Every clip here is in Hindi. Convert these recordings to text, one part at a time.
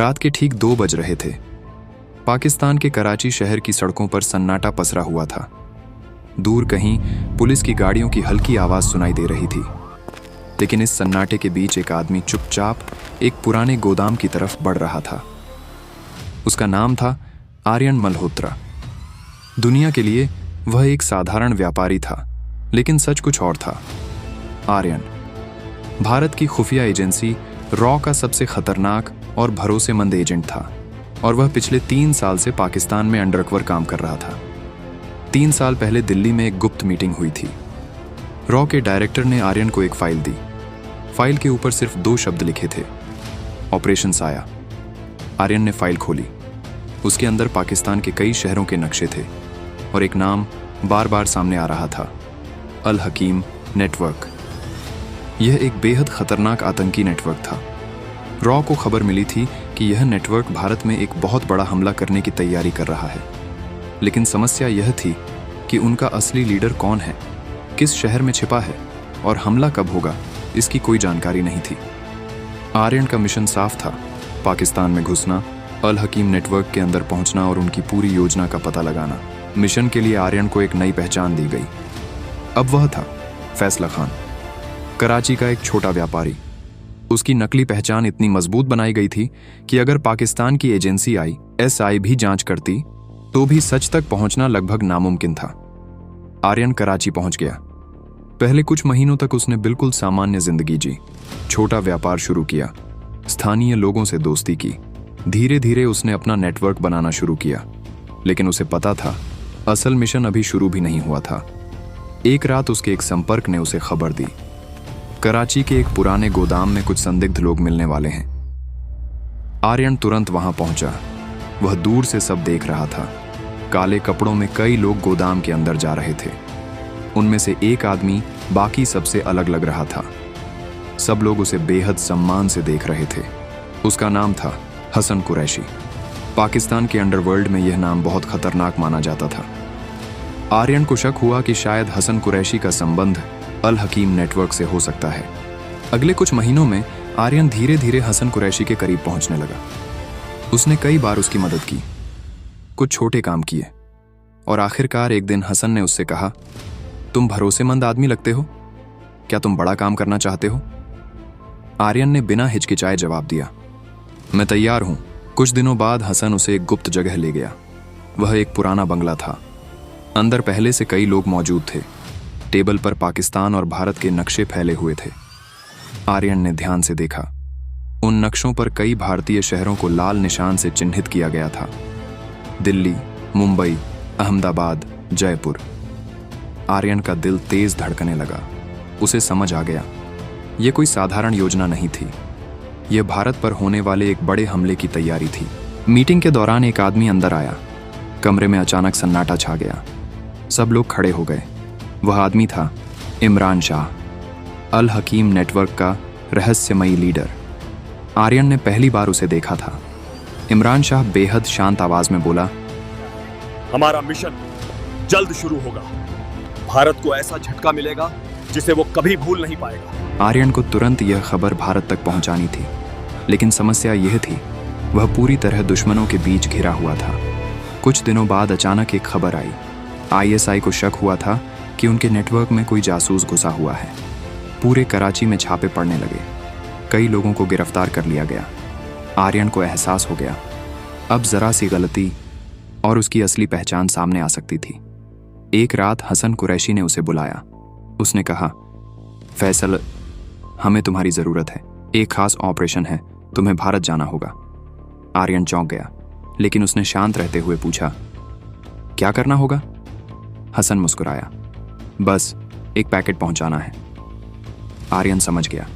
रात के ठीक 2 बज रहे थे। पाकिस्तान के कराची शहर की सड़कों पर सन्नाटा पसरा हुआ था। दूर कहीं पुलिस की गाड़ियों की हल्की आवाज सुनाई दे रही थी, लेकिन इस सन्नाटे के बीच एक आदमी चुपचाप एक पुराने गोदाम की तरफ बढ़ रहा था। उसका नाम था आर्यन मल्होत्रा। दुनिया के लिए वह एक साधारण व्यापारी था, लेकिन सच कुछ और था। आर्यन भारत की खुफिया एजेंसी रॉ का सबसे खतरनाक और भरोसेमंद एजेंट था, और वह पिछले 3 साल से पाकिस्तान में अंडरकवर काम कर रहा था। 3 साल पहले दिल्ली में एक गुप्त मीटिंग हुई थी। रॉ के डायरेक्टर ने आर्यन को एक फाइल दी। फाइल के ऊपर सिर्फ 2 शब्द लिखे थे, ऑपरेशन साया। आर्यन ने फाइल खोली। उसके अंदर पाकिस्तान के कई शहरों के नक्शे थे, और एक नाम बार बार सामने आ रहा था, अल हकीम नेटवर्क। यह एक बेहद खतरनाक आतंकी नेटवर्क था। रॉ को खबर मिली थी कि यह नेटवर्क भारत में एक बहुत बड़ा हमला करने की तैयारी कर रहा है, लेकिन समस्या यह थी कि उनका असली लीडर कौन है, किस शहर में छिपा है और हमला कब होगा, इसकी कोई जानकारी नहीं थी। आर्यन का मिशन साफ था, पाकिस्तान में घुसना, अल हकीम नेटवर्क के अंदर पहुंचना और उनकी पूरी योजना का पता लगाना। मिशन के लिए आर्यन को एक नई पहचान दी गई। अब वह था फैसला खान, कराची का एक छोटा व्यापारी। उसकी नकली पहचान इतनी मजबूत बनाई गई थी कि अगर पाकिस्तान की एजेंसी ISI भी जांच करती तो भी सच तक पहुंचना लगभग नामुमकिन था। आर्यन कराची पहुंच गया। पहले कुछ महीनों तक उसने बिल्कुल सामान्य जिंदगी जी, छोटा व्यापार शुरू किया, स्थानीय लोगों से दोस्ती की। धीरे धीरे उसने अपना नेटवर्क बनाना शुरू किया, लेकिन उसे पता था असल मिशन अभी शुरू भी नहीं हुआ था। एक रात उसके एक संपर्क ने उसे खबर दी, कराची के एक पुराने गोदाम में कुछ संदिग्ध लोग मिलने वाले हैं। आर्यन तुरंत वहां पहुंचा। वह दूर से सब देख रहा था। काले कपड़ों में कई लोग गोदाम के अंदर जा रहे थे। उनमें से एक आदमी बाकी सबसे अलग लग रहा था। सब लोग उसे बेहद सम्मान से देख रहे थे। उसका नाम था हसन कुरैशी। पाकिस्तान के अंडरवर्ल्ड में यह नाम बहुत खतरनाक माना जाता था। आर्यन को शक हुआ कि शायद हसन कुरैशी का संबंध अल हकीम नेटवर्क से हो सकता है। अगले कुछ महीनों में आर्यन धीरे धीरे हसन कुरैशी के करीब पहुंचने लगा। उसने कई बार उसकी मदद की, कुछ छोटे काम किए, और आखिरकार एक दिन हसन ने उससे कहा, तुम भरोसेमंद आदमी लगते हो, क्या तुम बड़ा काम करना चाहते हो? आर्यन ने बिना हिचकिचाए जवाब दिया, मैं तैयार हूं। कुछ दिनों बाद हसन उसे एक गुप्त जगह ले गया। वह एक पुराना बंगला था। अंदर पहले से कई लोग मौजूद थे। टेबल पर पाकिस्तान और भारत के नक्शे फैले हुए थे। आर्यन ने ध्यान से देखा। उन नक्शों पर कई भारतीय शहरों को लाल निशान से चिन्हित किया गया था, दिल्ली, मुंबई, अहमदाबाद, जयपुर। आर्यन का दिल तेज धड़कने लगा। उसे समझ आ गया, यह कोई साधारण योजना नहीं थी। यह भारत पर होने वाले एक बड़े हमले की तैयारी थी। मीटिंग के दौरान एक आदमी अंदर आया। कमरे में अचानक सन्नाटा छा गया। सब लोग खड़े हो गए। वह आदमी था इमरान शाह, अल हकीम नेटवर्क का रहस्यमयी लीडर। आर्यन ने पहली बार उसे देखा था। इमरान शाह बेहद शांत आवाज में बोला, हमारा मिशन जल्द शुरू होगा। भारत को ऐसा झटका मिलेगा जिसे वो कभी भूल नहीं पाएगा। आर्यन को तुरंत यह खबर भारत तक पहुंचानी थी, लेकिन समस्या यह थी, वह पूरी तरह दुश्मनों के बीच घिरा हुआ था। कुछ दिनों बाद अचानक एक खबर आई। ISI को शक हुआ था कि उनके नेटवर्क में कोई जासूस घुसा हुआ है। पूरे कराची में छापे पड़ने लगे। कई लोगों को गिरफ्तार कर लिया गया। आर्यन को एहसास हो गया, अब जरा सी गलती और उसकी असली पहचान सामने आ सकती थी। एक रात हसन कुरैशी ने उसे बुलाया। उसने कहा, फैसल, हमें तुम्हारी जरूरत है। एक खास ऑपरेशन है, तुम्हें भारत जाना होगा। आर्यन चौंक गया, लेकिन उसने शांत रहते हुए पूछा, क्या करना होगा? हसन मुस्कुराया, बस एक पैकेट पहुंचाना है। आर्यन समझ गया,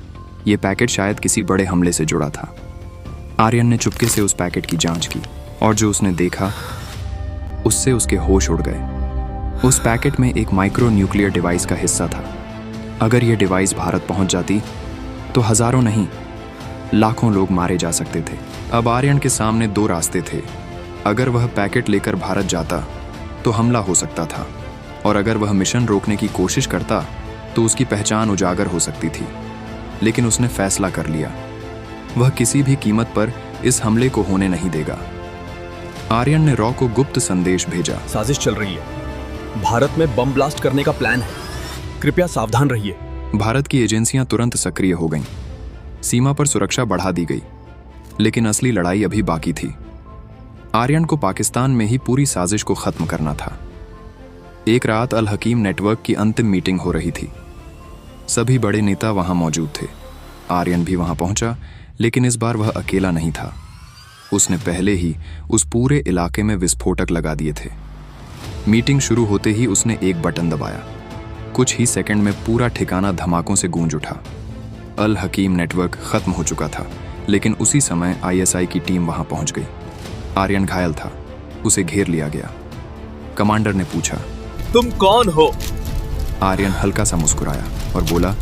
यह पैकेट शायद किसी बड़े हमले से जुड़ा था। आर्यन ने चुपके से उस पैकेट की जांच की, और जो उसने देखा उससे उसके होश उड़ गए। उस पैकेट में एक माइक्रो न्यूक्लियर डिवाइस का हिस्सा था। अगर यह डिवाइस भारत पहुंच जाती तो हजारों नहीं, लाखों लोग मारे जा सकते थे। अब आर्यन के सामने 2 रास्ते थे। अगर वह पैकेट लेकर भारत जाता तो हमला हो सकता था, और अगर वह मिशन रोकने की कोशिश करता तो उसकी पहचान उजागर हो सकती थी। लेकिन उसने फैसला कर लिया, वह किसी भी कीमत पर इस हमले को होने नहीं देगा। आर्यन ने रॉ को गुप्त संदेश भेजा। साजिश चल रही है, भारत में बम ब्लास्ट करने का प्लान है, कृपया सावधान रहिए। भारत की एजेंसियां तुरंत सक्रिय हो गईं। सीमा पर सुरक्षा बढ़ा दी गई, लेकिन असली लड़ाई अभी बाकी थी। आर्यन को पाकिस्तान में ही पूरी साजिश को खत्म करना था। एक रात अल हकीम नेटवर्क की अंतिम मीटिंग हो रही थी। सभी बड़े नेता वहां मौजूद थे। आर्यन भी वहां पहुंचा, लेकिन इस बार वह अकेला नहीं था। उसने पहले ही उस पूरे इलाके में विस्फोटक लगा दिए थे। मीटिंग शुरू होते ही उसने एक बटन दबाया। कुछ ही सेकंड में पूरा ठिकाना धमाकों से गूंज उठा। अल हकीम नेटवर्क खत्म हो चुका था, लेकिन उसी समय आईएसआई की टीम वहां पहुंच गई। आर्यन घायल था, उसे घेर लिया गया। कमांडर ने पूछा, तुम कौन हो? आर्यन हल्का सा मुस्कुराया और बोला,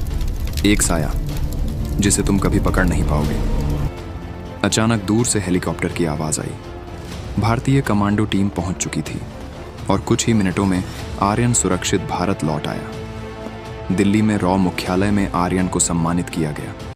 एक साया जिसे तुम कभी पकड़ नहीं पाओगे। अचानक दूर से हेलीकॉप्टर की आवाज आई। भारतीय कमांडो टीम पहुंच चुकी थी और कुछ ही मिनटों में आर्यन सुरक्षित भारत लौट आया। दिल्ली में रॉ मुख्यालय में आर्यन को सम्मानित किया गया।